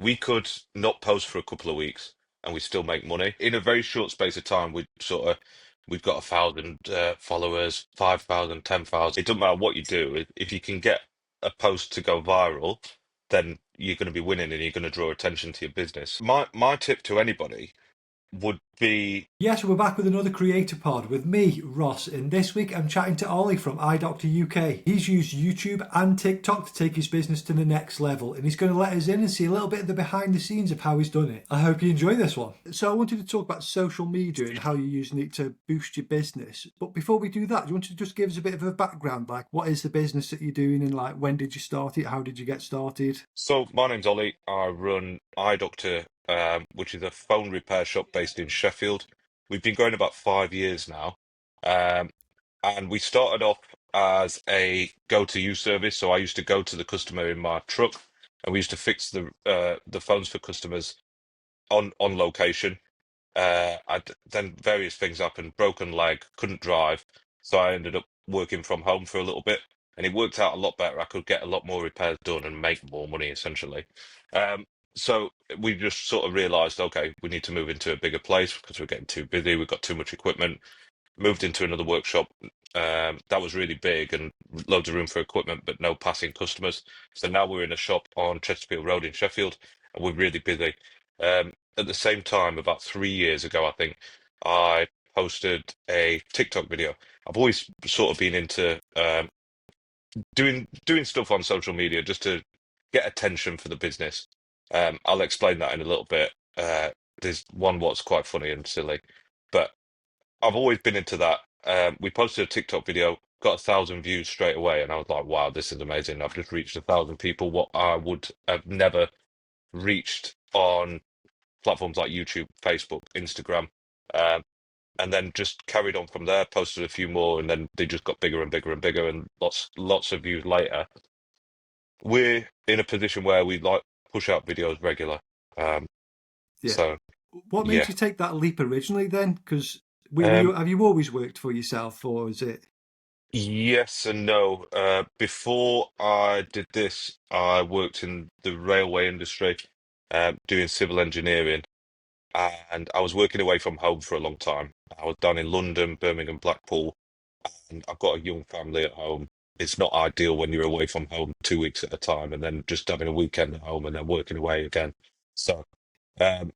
we could not post for a couple of weeks and we still make money. In a very short space of time, we've got 1,000 followers, 5,000, 10,000. It doesn't matter what you do. If you can get a post to go viral, then you're going to be winning and you're going to draw attention to your business. My tip to anybody would be Yes, we're back with another Creator Pod with me, Ross, and this week I'm chatting to Ollie from iDoctorUK. He's used YouTube and TikTok to take his business to the next level, and he's going to let us in and see a little bit of the behind the scenes of how he's done it. I hope you enjoy this one. So I wanted to talk about social media and how you're using it to boost your business. But before we do that, do you want to just give us a bit of a background, like what is the business that you're doing and like when did you start it? How did you get started? so my name's Ollie. I run iDoctor, which is a phone repair shop based in Sheffield. We've been going about 5 years now. Um, and we started off as a go-to-you service. So I used to go to the customer in my truck, and we used to fix the phones for customers on location. Then various things happened. Broken leg, couldn't drive, so I ended up working from home for a little bit, and it worked out a lot better. I could get a lot more repairs done and make more money essentially. Um, so we just sort of realised, okay, we need to move into a bigger place because we're getting too busy. We've got too much equipment. Moved into another workshop that was really big and loads of room for equipment, but no passing customers. So now we're in a shop on Chesterfield Road in Sheffield, and we're really busy. At the same time, about 3 years ago, I think I posted a TikTok video. I've always sort of been into doing stuff on social media just to get attention for the business. I'll explain that in a little bit. There's one what's quite funny and silly, but I've always been into that. We posted a TikTok video, got 1,000 views straight away, and I was like, "Wow, this is amazing! I've just reached 1,000 people. What I would have never reached on platforms like YouTube, Facebook, Instagram." Um, and then just carried on from there. Posted a few more, and then they just got bigger and bigger and bigger, and lots of views later. We're in a position where we like push out videos regular. Um, Yeah. so What made yeah. you take that leap originally then? Because were you, Um, have you always worked for yourself or is it? Yes and no. Before I did this, I worked in the railway industry, doing civil engineering, and I was working away from home for a long time. I was down in London, Birmingham, Blackpool, and I've got a young family at home. It's not ideal when you're away from home 2 weeks at a time and then just having a weekend at home and then working away again. So, um,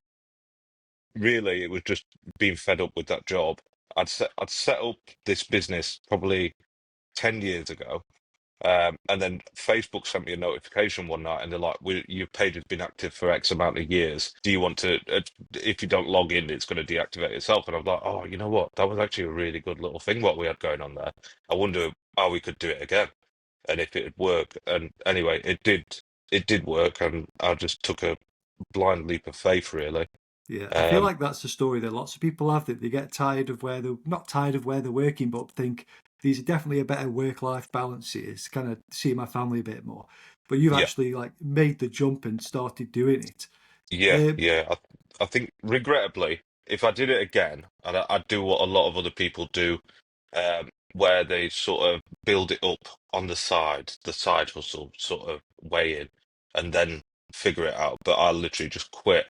really, it was just being fed up with that job. I'd set up this business probably 10 years ago. And then Facebook sent me a notification one night, and they're like, "Your page has been active for X amount of years. Do you want to? If you don't log in, it's going to deactivate itself." And I'm like, "Oh, you know what? That was actually a really good little thing what we had going on there. I wonder how we could do it again, and if it'd work." And anyway, it did. It did work, and I just took a blind leap of faith, really. Yeah, I feel Um, like that's the story that lots of people have, that they get tired of where they're not tired of where they're working, but think these are definitely a better work-life balance here. It's kind of see my family a bit more. But you've yeah, actually like made the jump and started doing it. yeah, Uh, yeah. I think regrettably, if I did it again, I'd do what a lot of other people do, where they sort of build it up on the side hustle sort of way in, and then figure it out. But I literally just quit,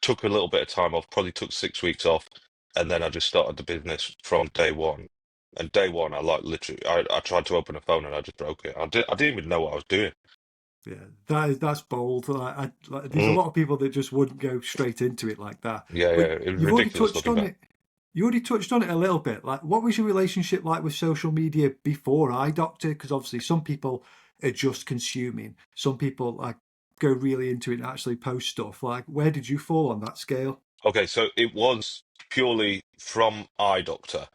took a little bit of time off, probably took 6 weeks off, and then I just started the business from day one. And day one, I like literally, I tried to open a phone and I just broke it. I didn't even know what I was doing. yeah, that's bold. Like, there's a Mm, lot of people that just wouldn't go straight into it like that. yeah, But yeah, it was you've already ridiculous touched looking on back. it. You already touched on it a little bit. Like, what was your relationship like with social media before iDoctor? Because obviously, some people are just consuming. Some people like go really into it and actually post stuff. Like, where did you fall on that scale? Okay, so it was purely from iDoctor.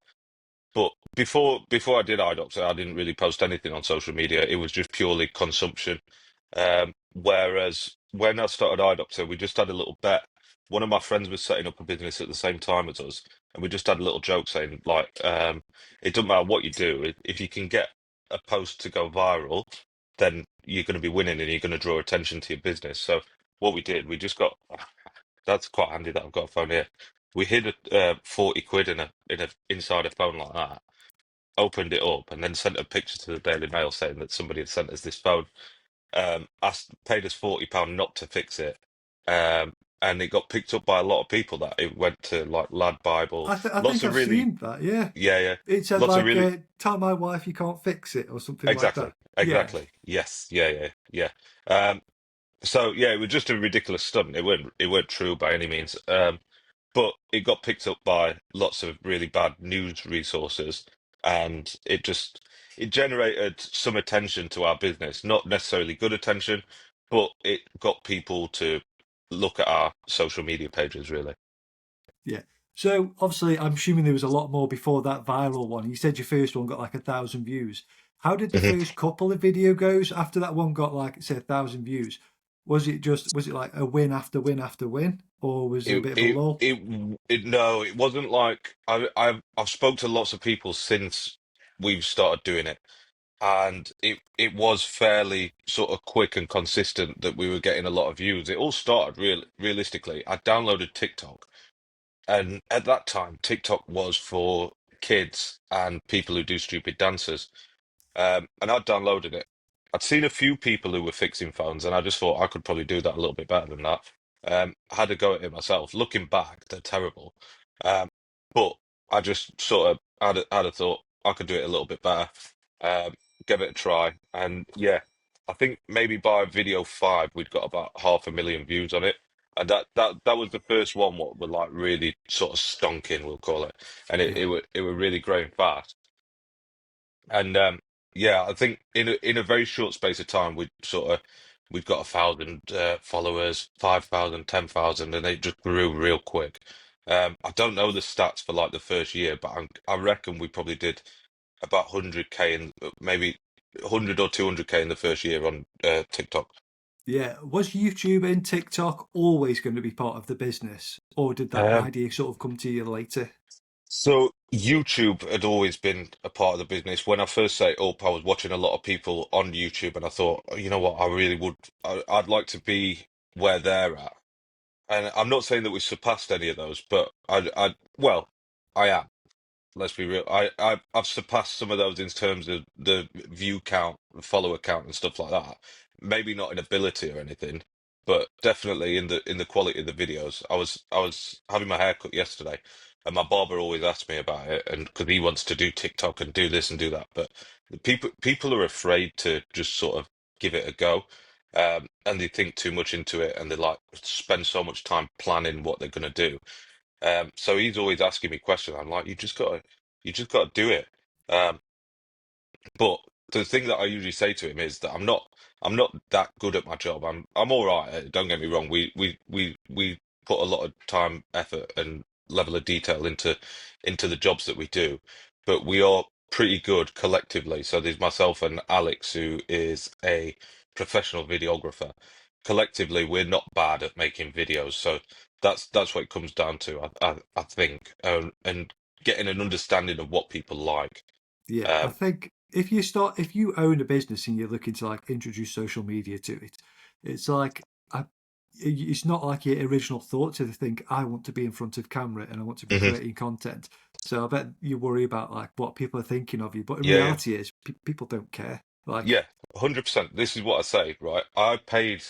But before I did iDoctor, I didn't really post anything on social media. It was just purely consumption. Whereas when I started iDoctor, we just had a little bet. One of my friends was setting up a business at the same time as us, and we just had a little joke saying, like, it doesn't matter what you do, if you can get a post to go viral, then you're going to be winning and you're going to draw attention to your business. So what we did, we just got that's quite handy that I've got a phone here. We hid 40 quid in a inside a phone like that, opened it up, and then sent a picture to the Daily Mail saying that somebody had sent us this phone. Asked paid us £40 not to fix it. And it got picked up by a lot of people that it went to like Lad Bible. I Lots think of I've really, seen that. Yeah, yeah, yeah. it said Lots of like, really, "Tell my wife you can't fix it" or something like exactly, that. Yeah, exactly. Yes, yeah, yeah, yeah. So yeah, it was just a ridiculous stunt. It weren't true by any means. But it got picked up by lots of really bad news resources, and it generated some attention to our business. Not necessarily good attention, but it got people to look at our social media pages, really. yeah. So obviously, I'm assuming there was a lot more before that viral one. You said your first one got like 1,000 views. How did the Mhm. first couple of video goes after that one got like say 1,000 views? Was it like a win after win after win, or was there a It bit of a it lull? it no, it wasn't like I've spoke to lots of people since we've started doing it, and it was fairly sort of quick and consistent that we were getting a lot of views. It all started realistically. I downloaded TikTok, and at that time, TikTok was for kids and people who do stupid dances. And I'd downloaded it. I'd seen a few people who were fixing phones, and I just thought I could probably do that a little bit better than that. I had a go at it myself. Looking back, they're terrible. Um, but I just sort of had a thought I could do it a little bit better. Um, Give it a try, and yeah, I think maybe by video five we'd got about 500,000 views on it, and that was the first one what were like really sort of stonking, we'll call it, and it Yeah, it were really growing fast. And yeah, I think in a very short space of time, we've got 1,000 followers, 5,000, 10,000, and it just grew real quick. I don't know the stats for like the first year, but I reckon we probably did about 100K in maybe 100 or 200K in the first year on TikTok. yeah. Was YouTube and TikTok always going to be part of the business, or did that Um, idea sort of come to you later? so YouTube had always been a part of the business. When I first set it up, I was watching a lot of people on YouTube, and I thought, "Oh, you know what, I really would, I'd like to be where they're at." And I'm not saying that we surpassed any of those, but well, I am. Let's be real. I've surpassed some of those in terms of the view count, follower count, and stuff like that. Maybe not in ability or anything, but definitely in the quality of the videos. I was having my hair cut yesterday, and my barber always asks me about it, and because he wants to do TikTok and do this and do that, but the people are afraid to just sort of give it a go. And they think too much into it, and they like spend so much time planning what they're going to do. So he's always asking me questions. I'm like, you just got to do it. Um, but the thing that I usually say to him is that I'm not that good at my job. I'm all right at it, don't get me wrong. We put a lot of time, effort, and level of detail into the jobs that we do, but we are pretty good collectively. So there's myself and Alex, who is a professional videographer. Collectively, we're not bad at making videos. So that's what it comes down to, I think, and getting an understanding of what people like. Yeah, I Um, think if you own a business and you're looking to like introduce social media to it, it's like it's not like your original thought to think I want to be in front of camera and I want to be mhm. creating content. So I bet you worry about like what people are thinking of you, but in Yeah, yeah. reality is people don't care. Yeah, Like 100%. This is what I say, right? I paid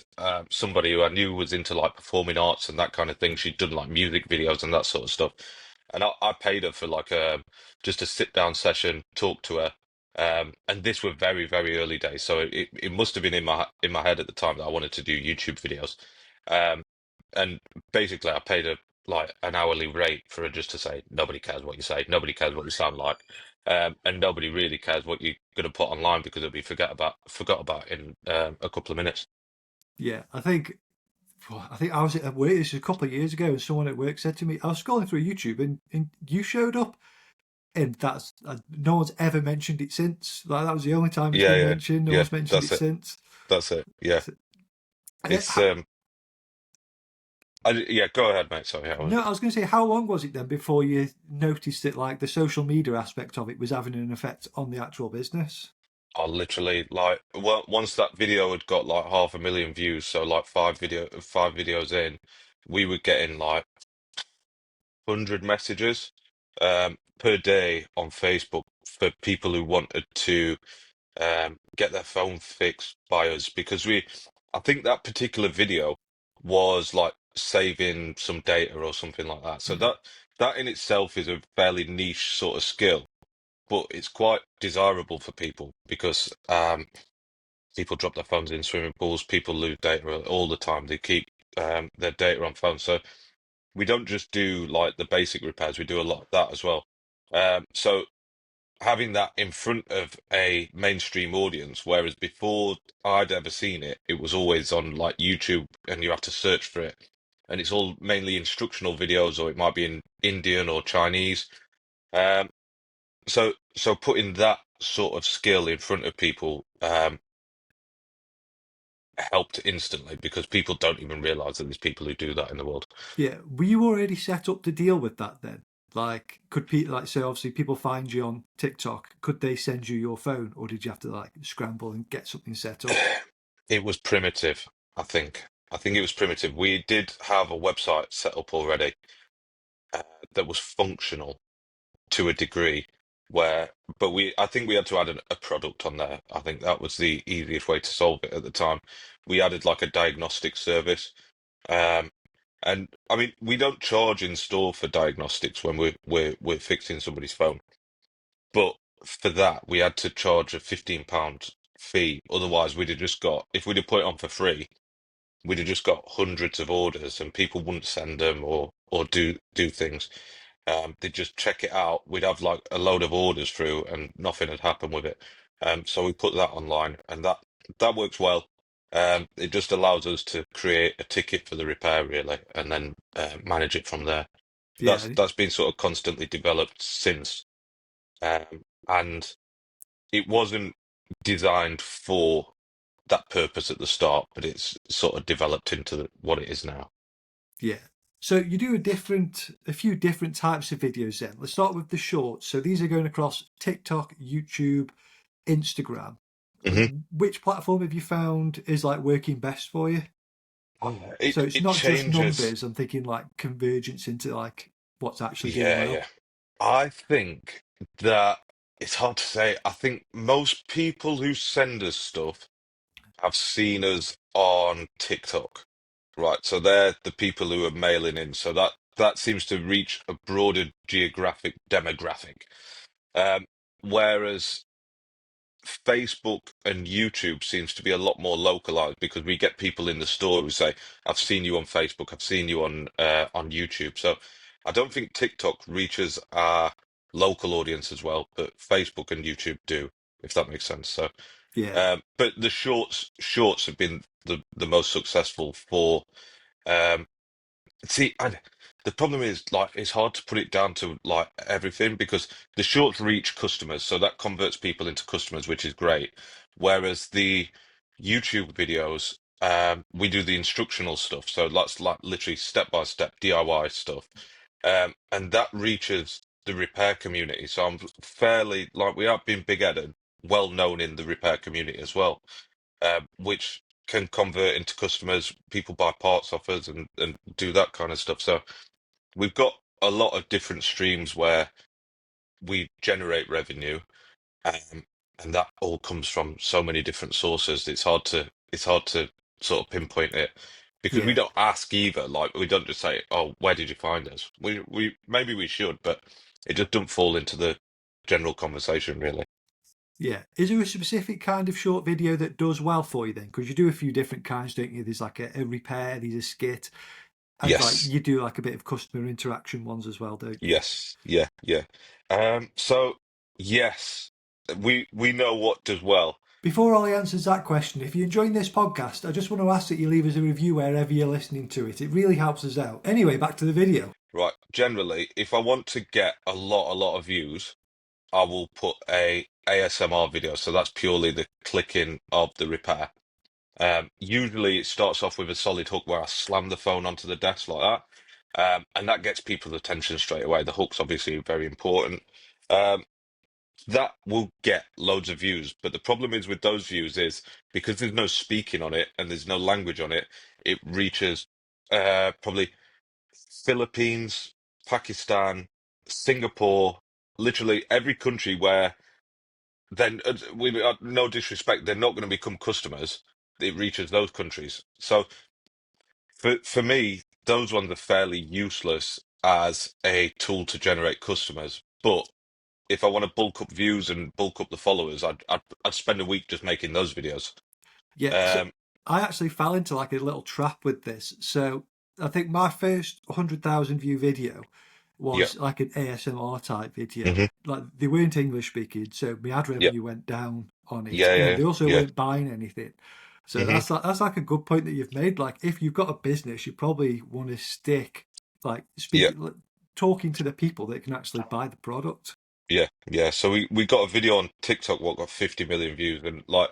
somebody who I knew was into like performing arts and that kind of thing. She'd done like music videos and that sort of stuff. And I paid her for like just a sit down session, talk to her. And this were very, very early days. So it must have been in my head at the time that I wanted to do YouTube videos. Um, and basically I paid her like an hourly rate for her just to say, nobody cares what you say, nobody cares what you sound like. And nobody really cares what you're going to put online because it'll be forgot about in a couple of minutes. yeah, I think I was at work. This was a couple of years ago, and someone at work said to me, I was scrolling through YouTube and you showed up. And that's no one's ever mentioned it since. Like that was the only time it's Yeah, been yeah, mentioned. No yeah. one's mentioned it That's it. since. That's it. Yeah. So, It's yeah. Go ahead, mate. Sorry, I was. no, I was going to say, how long was it then before you noticed that like the social media aspect of it was having an effect on the actual business? I literally like well, once that video had got like 500,000 views, so like five videos in, we were getting like 100 messages per day on Facebook for people who wanted to get their phone fixed by us because I think that particular video was like saving some data or something like that. So Yeah. that in itself is a fairly niche sort of skill, but it's quite desirable for people because people drop their phones in swimming pools, people lose data all the time. They keep their data on phones. So we don't just do like the basic repairs, we do a lot of that as well. So having that in front of a mainstream audience, whereas before I'd ever seen it, it was always on like YouTube and you have to search for it. And it's all mainly instructional videos, or it might be in Indian or Chinese. Um, so putting that sort of skill in front of people helped instantly because people don't even realize that there's people who do that in the world. Yeah. Were you already set up to deal with that then? Like, could people, like, say, obviously people find you on TikTok, could they send you your phone, or did you have to like scramble and get something set up? It was primitive, I think. I think it was primitive. We did have a website set up already uh, that was functional to a degree where, but I think we had to add a product on there. I think that was the easiest way to solve it at the time. We added like a diagnostic service. Um, and I mean, we don't charge in store for diagnostics when we're fixing somebody's phone. But for that, we had to charge a £15 fee. Otherwise, we'd have just got, if we'd have put it on for free, we'd have just got hundreds of orders and people wouldn't send them or do things. They'd just check it out. We'd have like a load of orders through and nothing had happened with it. So we put that online and that works well. It just allows us to create a ticket for the repair really and then manage it from there. Yeah. That's been sort of constantly developed since. And it wasn't designed for that purpose at the start, but it's sort of developed into what it is now. Yeah. So you do a few different types of videos then. Let's start with the shorts. So these are going across TikTok, YouTube, Instagram. Hmm. Which platform have you found is like working best for you? So it's It not just changes. numbers. I'm thinking like convergence into like what's actually doing Yeah, well. yeah. I think that it's hard to say. I think most people who send us stuff have seen us on TikTok, right? So they're the people who are mailing in. So that seems to reach a broader geographic demographic. Um, Whereas Facebook and YouTube seems to be a lot more localized because we get people in the store who say, "I've seen you on Facebook, I've seen you on YouTube." So I don't think TikTok reaches our local audience as well, but Facebook and YouTube do, if that makes sense. So, Yeah. but the shorts have been the most successful for um, see, the problem is like it's hard to put it down to like everything because the shorts reach customers, so that converts people into customers, which is great. Whereas the YouTube videos, we do the instructional stuff, so that's like literally step by step DIY stuff, and that reaches the repair community. So I'm fairly like we have been big-headed, well known in the repair community as well, which can convert into customers. People buy parts off us and do that kind of stuff. So we've got a lot of different streams where we generate revenue, um, and that all comes from so many different sources. It's hard to sort of pinpoint it because we Yeah. don't ask either. Like we don't just say, "Oh, where did you find us?" We maybe we should, but it just doesn't fall into the general conversation really. Yeah. Is there a specific kind of short video that does well for you then? Because you do a few different kinds, don't you? There's like a repair, there's a skit, and like Yes. you do like a bit of customer interaction ones as well, don't you? Yes, yeah, yeah. So yes, we know what does well. Before Ollie answers that question, if you're enjoying this podcast, I just want to ask that you leave us a review wherever you're listening to it. It really helps us out. Anyway, back to the video. Right. Generally, if I want to get a lot of views, I will put a ASMR video. So that's purely the clicking of the repair. Usually it starts off with a solid hook where I slam the phone onto the desk like that. And that gets people's attention straight away. The hook's obviously very important. Um, that will get loads of views. But the problem is with those views is because there's no speaking on it and there's no language on it, it reaches probably Philippines, Pakistan, Singapore, literally every country where then we no disrespect, they're not going to become customers. It reaches those countries. So for me, those ones are fairly useless as a tool to generate customers. But if I want to bulk up views and bulk up the followers, I'd spend a week just making those videos. Yeah, so Um, I actually fell into like a little trap with this. So I think my first 100,000 view video yeah, was like an ASMR type video. hmm Like they weren't English speaking, so my ad yeah, revenue went down on it, yeah, and then yeah, they also yeah, weren't buying anything. So hmm that's like a good point that you've made. Like if you've got a business, you probably want to stick like yeah. talking to the people that can actually buy the product. Yeah, yeah. So we got a video on TikTok what got 50 million views, and like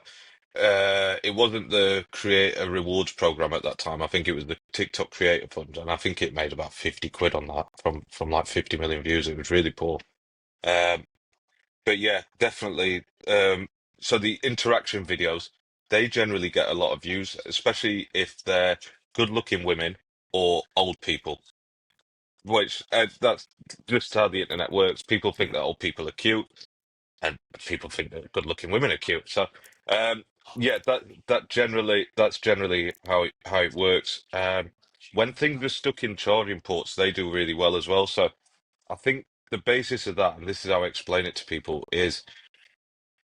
it wasn't the creator rewards program at that time. I think it was the TikTok Creator Fund, and I think it made about 50 quid on that from like 50 million views. It was really poor. Um but yeah, definitely so the interaction videos, they generally get a lot of views, especially if they're good-looking women or old people. Which that's just how the internet works. People think Yeah, that old people are cute, and people think that good-looking women are cute. So, um, yeah, that's generally how it works. When things are stuck in charging ports, they do really well as well. So, I think the basis of that, and this is how I explain it to people, is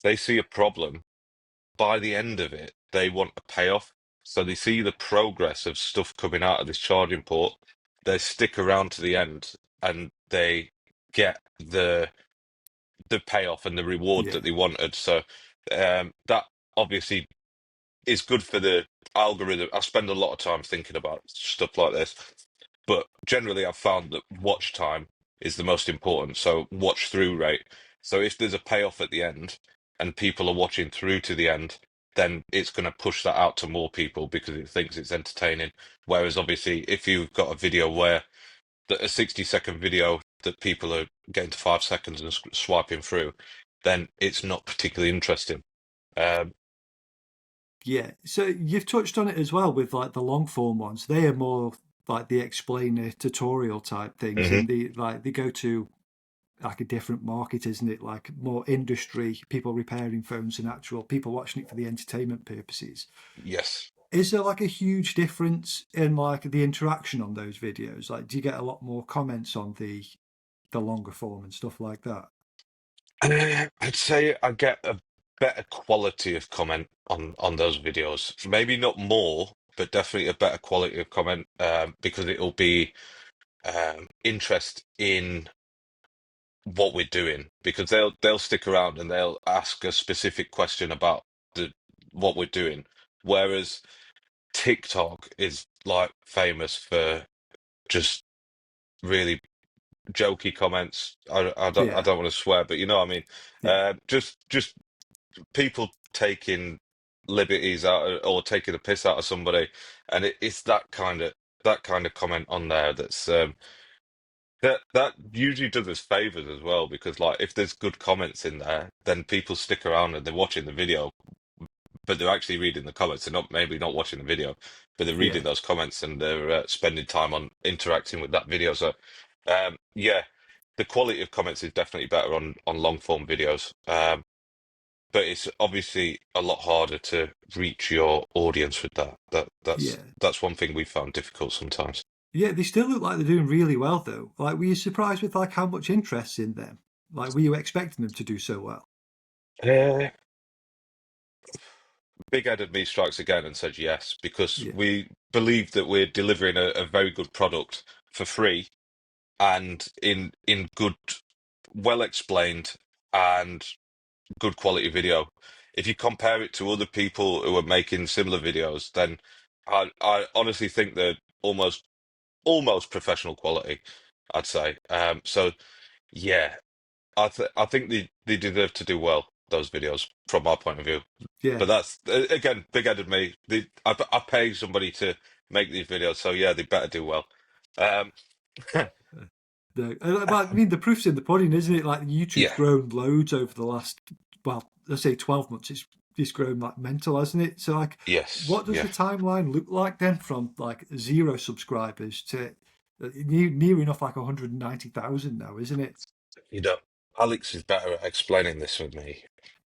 they see a problem. By the end of it, they want a payoff. So they see the progress of stuff coming out of this charging port. They stick around to the end, and they get the payoff and the reward yeah, that they wanted. So that obviously is good for the algorithm. I spend a lot of time thinking about stuff like this, but generally I've found that watch time is the most important. So watch through rate. So if there's a payoff at the end and people are watching through to the end, then it's going to push that out to more people because it thinks it's entertaining. Whereas obviously if you've got a video where a 60-second video that people are getting to 5 seconds and swiping through, then it's not particularly interesting. Um, yeah. So you've touched on it as well with like the long form ones. They are more like the explainer tutorial type things, mhm. and they go to like a different market, isn't it? Like more industry, people repairing phones and actual people watching it for the entertainment purposes. Yes. Is there like a huge difference in like the interaction on those videos? Like, do you get a lot more comments on the longer form and stuff like that? I'd say I get a better quality of comment on those videos. Maybe not more, but definitely a better quality of comment because it'll be interest in what we're doing because they'll stick around and they'll ask a specific question about the what we're doing. Whereas TikTok is like famous for just really jokey comments. I Yeah, don't want to swear, but you know what I mean. yeah, Just people taking liberties out or taking the piss out of somebody, and it's that kind of comment on there that usually does us favors as well because like if there's good comments in there, then people stick around and they're watching the video, but they're actually reading the comments. They're not maybe not watching the video, but they're reading yeah, those comments and they're spending time on interacting with that video. So, yeah, the quality of comments is definitely better on long form videos. But it's obviously a lot harder to reach your audience with that. yeah. That's one thing we found difficult sometimes. Yeah, they still look like they're doing really well though. Like, were you surprised with like how much interest in them? Like, were you expecting them to do so well? Uh, Big-headed me strikes again and said yes because Yeah, we believe that we're delivering a very good product for free and in good, well explained and good quality video. If you compare it to other people who are making similar videos, then I honestly think they're almost professional quality, I'd say. So yeah, I think they deserve to do well, those videos, from my point of view. But yeah. that's again, big-headed me. I pay somebody to make these videos, so yeah, they better do well. Um, No, but I mean, the proof's in the pudding, isn't it? Like YouTube's yeah, grown loads over the last, well, let's say 12 months. It's grown like mental, hasn't it? So like, yes, what does yeah. the timeline look like then from like zero subscribers to near enough like 190,000 now, isn't it? You know, Alex is better at explaining this with me.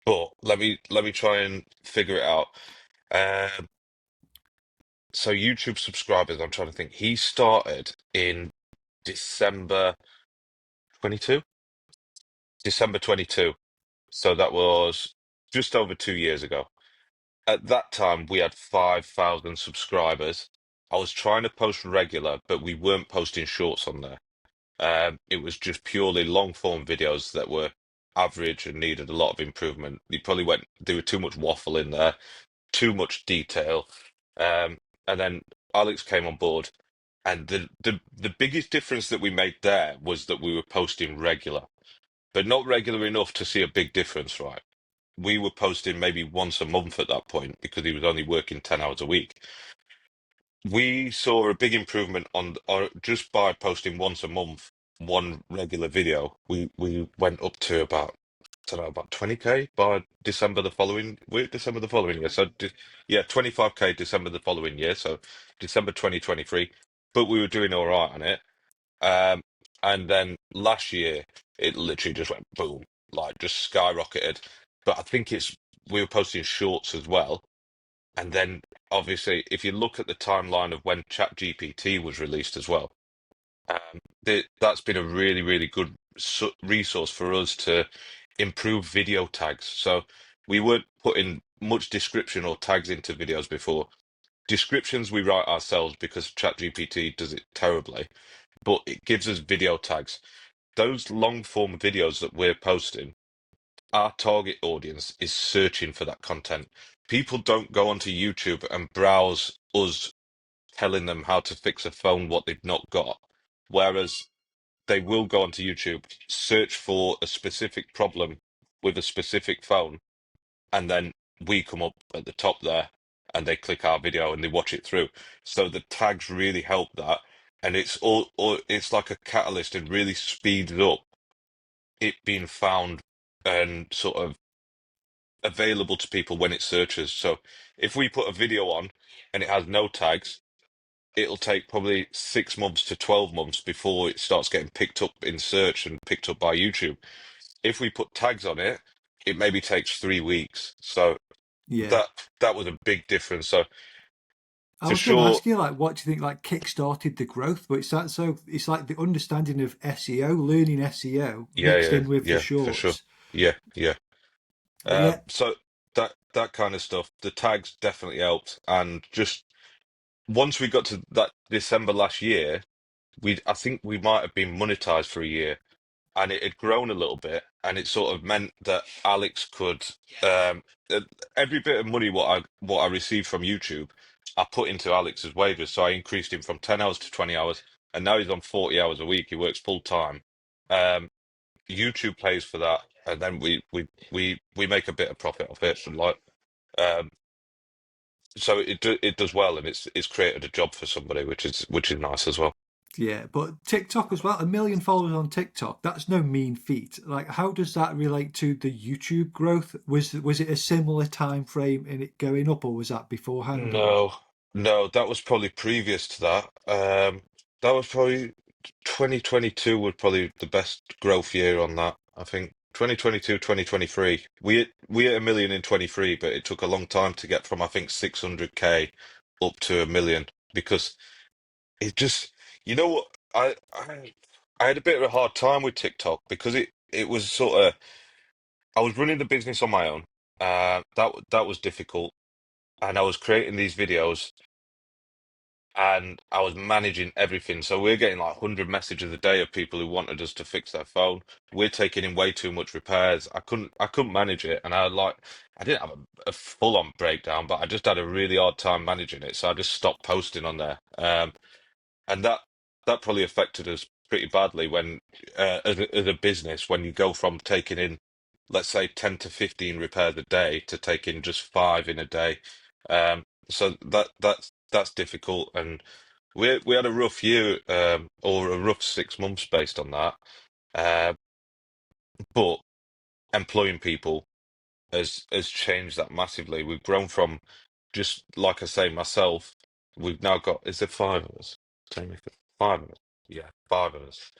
But let me try and figure it out. Um, so YouTube subscribers, I'm trying to think. He started in December 22, December 22. So that was just over 2 years ago. At that time, we had 5,000 subscribers. I was trying to post regular, but we weren't posting shorts on there. It was just purely long form videos that were average and needed a lot of improvement. There were too much waffle in there, too much detail. And then Alex came on board, and the biggest difference that we made there was that we were posting regular, but not regular enough to see a big difference, right? We were posting maybe once a month at that point because he was only working 10 hours a week. We saw a big improvement just by posting once a month, one regular video. We went up to about, I don't know, about 20K by December the following year. Yeah, 25K December the following year, so December 2023. But we were doing all right on it. Um, and then last year, it literally just went boom, like just skyrocketed. But I think we were posting shorts as well. And then obviously, if you look at the timeline of when ChatGPT was released as well, that's been a really, really good resource for us to improve video tags. So we weren't putting much description or tags into videos before. Descriptions we write ourselves because ChatGPT does it terribly, but it gives us video tags. Those long form videos that we're posting, our target audience is searching for that content. People don't go onto YouTube and browse us telling them how to fix a phone what they've not got. Whereas they will go onto YouTube, search for a specific problem with a specific phone, and then we come up at the top there and they click our video and they watch it through. So the tags really help that. And it's like a catalyst and really speeds up it being found and sort of available to people when it searches. So if we put a video on and it has no tags, it'll take probably 6 months to 12 months before it starts getting picked up in search and picked up by YouTube. If we put tags on it, it maybe takes 3 weeks. So Yeah. that was a big difference. So I for was going to sure, ask you, like, what do you think, like, kick-started the growth? But it's like the understanding of SEO, learning SEO yeah, mixed yeah, in with the yeah, for sure. shorts. Yeah, yeah. But yeah, So that kind of stuff, the tags definitely helped. And just once we got to that December last year, I think we might have been monetized for a year, and it had grown a little bit, and it sort of meant that Alex could um uh, every bit of money what I received from YouTube, I put into Alex's wages. So I increased him from 10 hours to 20 hours, and now he's on 40 hours a week. He works full time. Um, YouTube pays for that, and then we make a bit of profit off it, and um, so it does well, and it's created a job for somebody, which is nice as well. yeah. But TikTok as well, 1 million followers on TikTok, that's no mean feat. Like, how does that relate to the YouTube growth? Was it a similar time frame in it going up, or was that beforehand, or? No, no, that was probably previous to that. That was probably 2022 was probably the best growth year on that. I think 2022, 2023. We hit a million in 23, but it took a long time to get from I think 600K up to a million because it just, you know what, I had a bit of a hard time with TikTok because it was sort of I was running the business on my own. That was difficult, and I was creating these videos and I was managing everything. So we're getting like 100 messages a day of people who wanted us to fix their phone. We're taking in way too much repairs. I couldn't manage it, and I didn't have a full-on breakdown, but I just had a really hard time managing it. So I just stopped posting on there. And that probably affected us pretty badly when, as a business, when you go from taking in, let's say, 10 to 15 repairs a day to taking just five in a day. So that's difficult, and we had a rough year, or a rough 6 months based on that. Uh, but employing people has changed that massively. We've grown from just like I say myself. We've now got, is there five of us? Five of us. Yeah, five of us.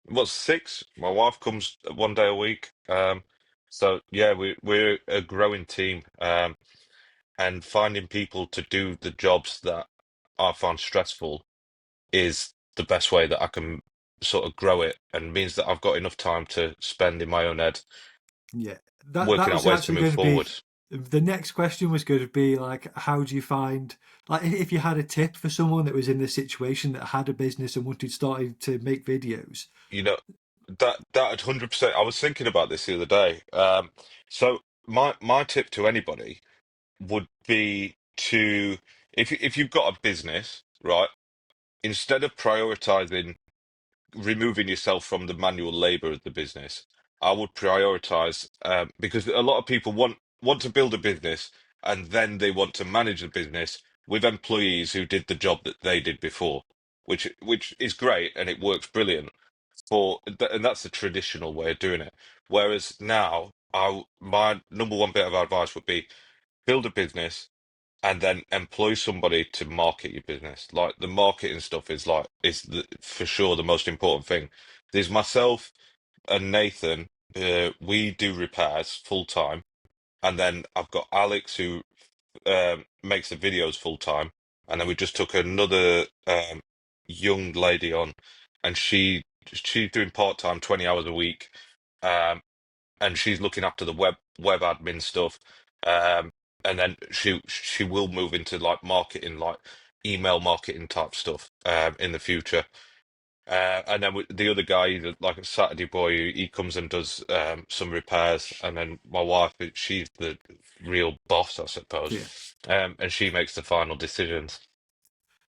What's six? My wife comes one day a week. So yeah, we're a growing team, and finding people to do the jobs that I find stressful is the best way that I can sort of grow it, and means that I've got enough time to spend in my own head Yeah, that working out was ways to actually move going to forward. be the next question was going to be like, how do you find like if you had a tip for someone that was in this situation that had a business and wanted started to make videos? You know, that 100%. I was thinking about this the other day. So my tip to anybody would be to, if you've got a business, right, instead of prioritizing removing yourself from the manual labor of the business, I would prioritize, because a lot of people want to build a business and then they want to manage the business with employees who did the job that they did before, which is great and it works brilliant and that's the traditional way of doing it. Whereas now, my number one bit of advice would be build a business and then employ somebody to market your business. Like the marketing stuff is for sure the most important thing. There's myself and Nathan. We do repairs full time, and then I've got Alex who makes the videos full time, and then we just took another young lady on, and she's doing part time, 20 hours a week, um, and she's looking after the web admin stuff. Um, and then she will move into like marketing, like email marketing type stuff in the future. And then the other guy, like a Saturday boy, he comes and does some repairs. And then my wife, she's the real boss, I suppose, Yeah. and she makes the final decisions.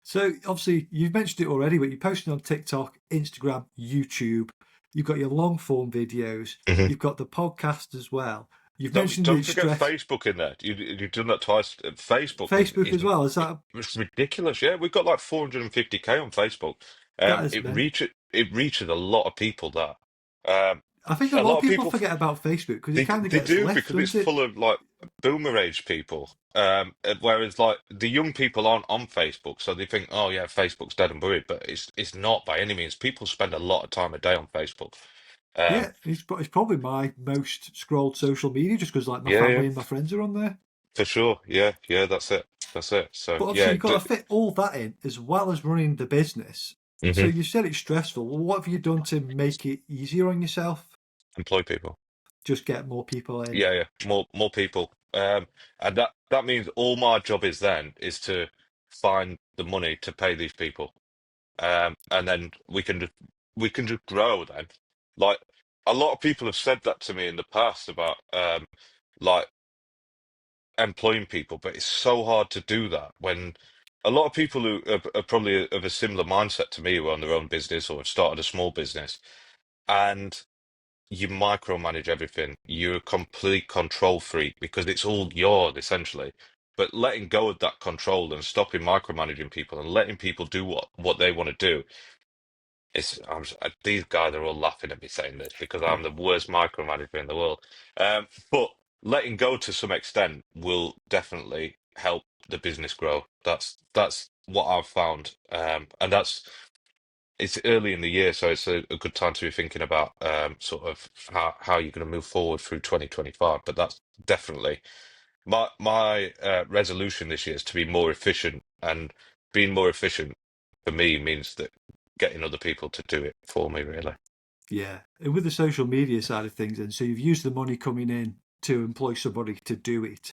So obviously you've mentioned it already, but you're posting on TikTok, Instagram, YouTube. You've got your long form videos. Mhm. You've got the podcast as well. You've Don't mentioned don't the forget stress. Facebook in there. You've done that twice. Facebook Facebook as well. Is that it's ridiculous. Yeah, we've got like 450K on Facebook. that is It meant? reaches a lot of people. That I think a a lot lot of of people people forget about Facebook because it kind of they gets do left, because it's doesn't it? full of like boomer age people. Whereas like the young people aren't on Facebook, so they think, oh yeah, Facebook's dead and buried, but it's not by any means. People spend a lot of time a day on Facebook. Um, Yeah, it's probably my most scrolled social media just because like my yeah, yeah, family and my friends are on there. for sure. Yeah, yeah, that's it. That's it. So But obviously yeah, you've got to fit all that in as well as running the business. So hmm you said it's stressful. Well, what have you done to make it easier on yourself? employ people. Just get more people in. Yeah, yeah, more people. And that means all my job is then is to find the money to pay these people. And then we can just grow then. Like a lot of people have said that to me in the past about like employing people, but it's so hard to do that when a lot of people who are probably of a similar mindset to me who own their own business or have started a small business and you micromanage everything. You're a complete control freak because it's all yours essentially. But letting go of that control and stopping micromanaging people and letting people do what they want to do. These guys are all laughing at me saying this because I'm Yeah. the worst micromanager in the world. But letting go to some extent will definitely help the business grow. That's what I've found, and it's early in the year, so it's a good time to be thinking about sort of how you're going to move forward through 2025. But that's definitely my resolution this year is to be more efficient, and being more efficient for me means that getting other people to do it for me, really. Yeah. And with the social media side of things, and so you've used the money coming in to employ somebody to do it.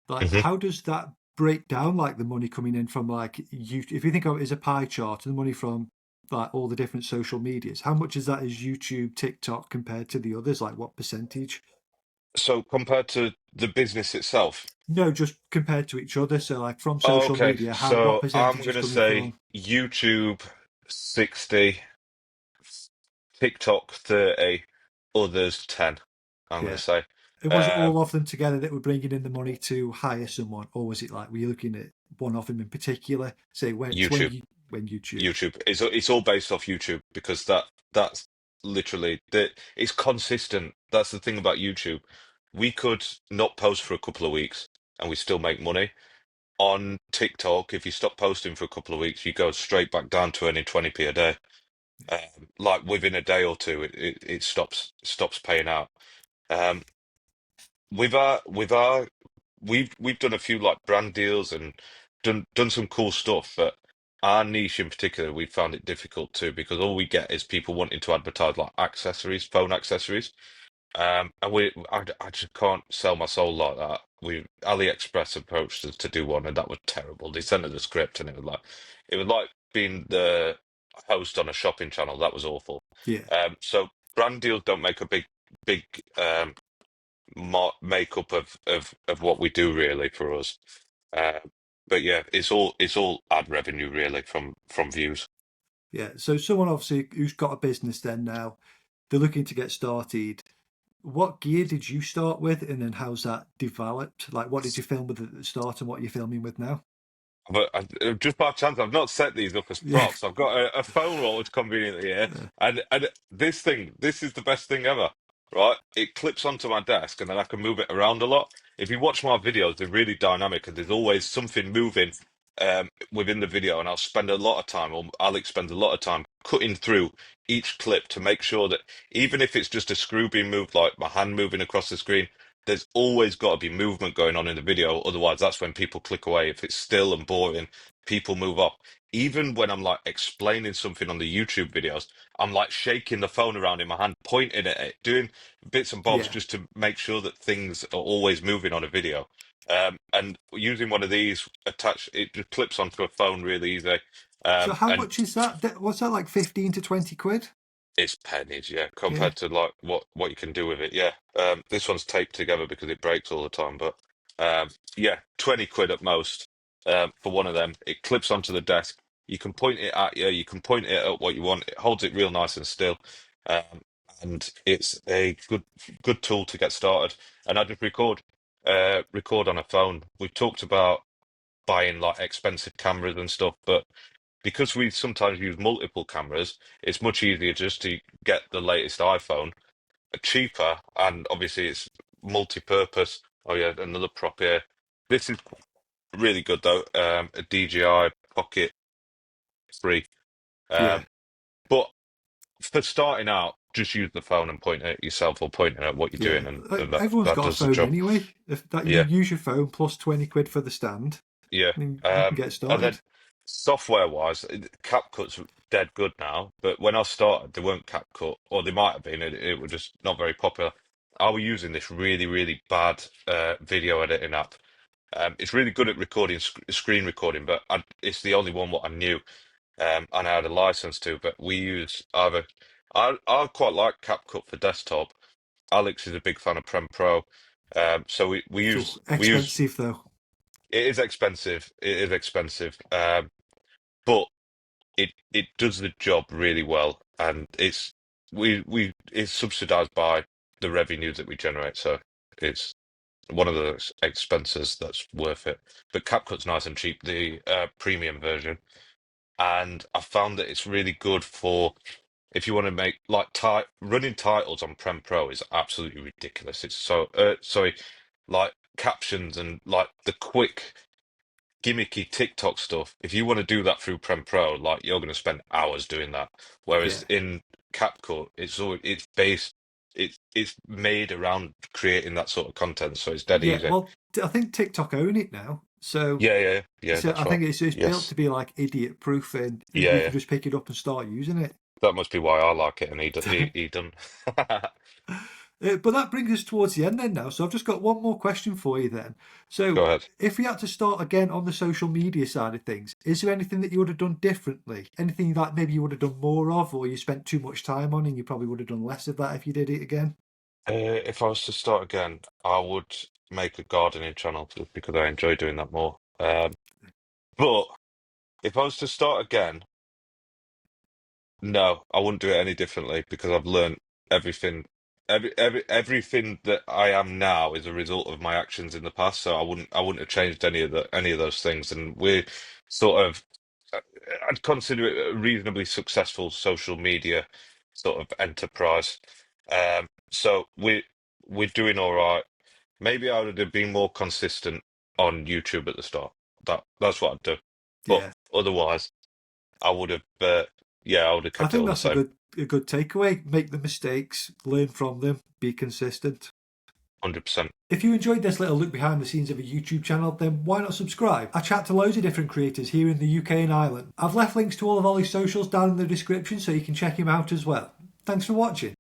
Like, hmm how does that break down, like the money coming in from like you, if you think of it as a pie chart and the money from like all the different social medias, how much is that is YouTube, TikTok compared to the others? Like what percentage? So compared to the business itself, No, just compared to each other. So like from oh, social okay. media, how what So I'm percentage is gonna coming say from? YouTube 60, TikTok 30, others 10. I'm gonna Yeah. say. And was it Um, all of them together that were bringing in the money to hire someone, or was it like were you looking at one of them in particular? Say YouTube. when YouTube. YouTube. It's all based off YouTube because that's literally it's consistent. That's the thing about YouTube. We could not post for a couple of weeks and we still make money. On TikTok, if you stop posting for a couple of weeks, you go straight back down to earning 20p a day. Like within a day or two, it stops paying out. Um, with our we've done a few like brand deals and done some cool stuff, but our niche in particular, we found it difficult too because all we get is people wanting to advertise like accessories, phone accessories. And I just can't sell my soul like that. AliExpress approached us to do one, and that was terrible. They sent us a script, and it was like being the host on a shopping channel. That was awful. Yeah. So brand deals don't make a big makeup of what we do really for us. Uh, but yeah, it's all ad revenue really from views. Yeah. So someone obviously who's got a business then now, they're looking to get started. What gear did you start with, and then how's that developed? Like, what did you film with at the start, and what are you filming with now? But just by chance, I've not set these up as Yeah. props. I've got a phone roll that's conveniently here, and this is the best thing ever, right? It clips onto my desk, and then I can move it around a lot. If you watch my videos, they're really dynamic, and there's always something moving within the video, and I'll spend a lot of time, or Alex spends a lot of time cutting through each clip to make sure that even if it's just a screw being moved, like my hand moving across the screen, there's always got to be movement going on in the video. Otherwise, that's when people click away. If it's still and boring, people move off. Even when I'm like explaining something on the YouTube videos, I'm like shaking the phone around in my hand, pointing at it, doing bits and bobs Yeah. just to make sure that things are always moving on a video. And using one of these attached, it just clips onto a phone really easy. So how And much is that? What's that, like 15 to 20 quid? it's pennies, yeah, Yeah. compared to like what you can do with it. Yeah. This one's taped together because it breaks all the time, but yeah, 20 quid at most for one of them. It clips onto the desk. You can point it at you, you can point it at what you want. It holds it real nice and still. Um, and it's a good tool to get started. And I just record on a phone. We've talked about buying like expensive cameras and stuff, but because we sometimes use multiple cameras, it's much easier just to get the latest iPhone, cheaper, and obviously it's multi-purpose. Oh yeah, another prop here. This is really good though. A DJI Pocket 3. Yeah. Um, but for starting out, just use the phone and point at yourself or pointing at what you're Yeah. doing, and that Everyone's that got a does the phone job. anyway. If that you Yeah. use your phone plus 20 quid for the stand, Yeah. then you can get And then started. software wise, CapCut's dead good now. But when I started, they weren't CapCut, or they might have been. It was just not very popular. I was using this really, really bad video editing app. It's really good at recording screen recording, but it's the only one what I knew, and I had a license to. But we use either. I quite like CapCut for desktop. Alex is a big fan of Premiere Pro, so we Phew, use. expensive though. It is expensive. It is expensive. But it does the job really well, and it's subsidized by the revenue that we generate. So it's one of those expenses that's worth it. But CapCut's nice and cheap, the premium version, and I found that it's really good for if you want to make like running titles on Prem Pro is absolutely ridiculous. It's so sorry, like captions and like the quick gimmicky TikTok stuff, if you want to do that through Prem Pro, like you're going to spend hours doing that. Yeah. Whereas in CapCut, it's based, it's made around creating that sort of content, so it's dead Yeah. easy. Well, I think TikTok own it now. So Yeah, so I that's right. think it's built Yes, to be like idiot proof, and yeah, you yeah. can just pick it up and start using it. That must be why I like it, and he done. But that brings us towards the end then now. So I've just got one more question for you then. Go So ahead. if we had to start again on the social media side of things, is there anything that you would have done differently? Anything that maybe you would have done more of, or you spent too much time on and you probably would have done less of that if you did it again? If I was to start again, I would make a gardening channel just because I enjoy doing that more. But if I was to start again, no, I wouldn't do it any differently because I've learned everything. Everything that I am now is a result of my actions in the past. So I wouldn't have changed any of those things. And we're sort of, uh, I'd consider it a reasonably successful social media sort of enterprise. So we're doing all right. Maybe I would have been more consistent on YouTube at the start. That's what I'd do. But Yeah. otherwise. I would have, yeah, I would have I kept it think all the that's same. a good takeaway. Make the mistakes, learn from them, be consistent. 100%. If you enjoyed this little look behind the scenes of a YouTube channel, then why not subscribe? I chat to loads of different creators here in the UK and Ireland. I've left links to all of Ollie's socials down in the description so you can check him out as well. Thanks for watching.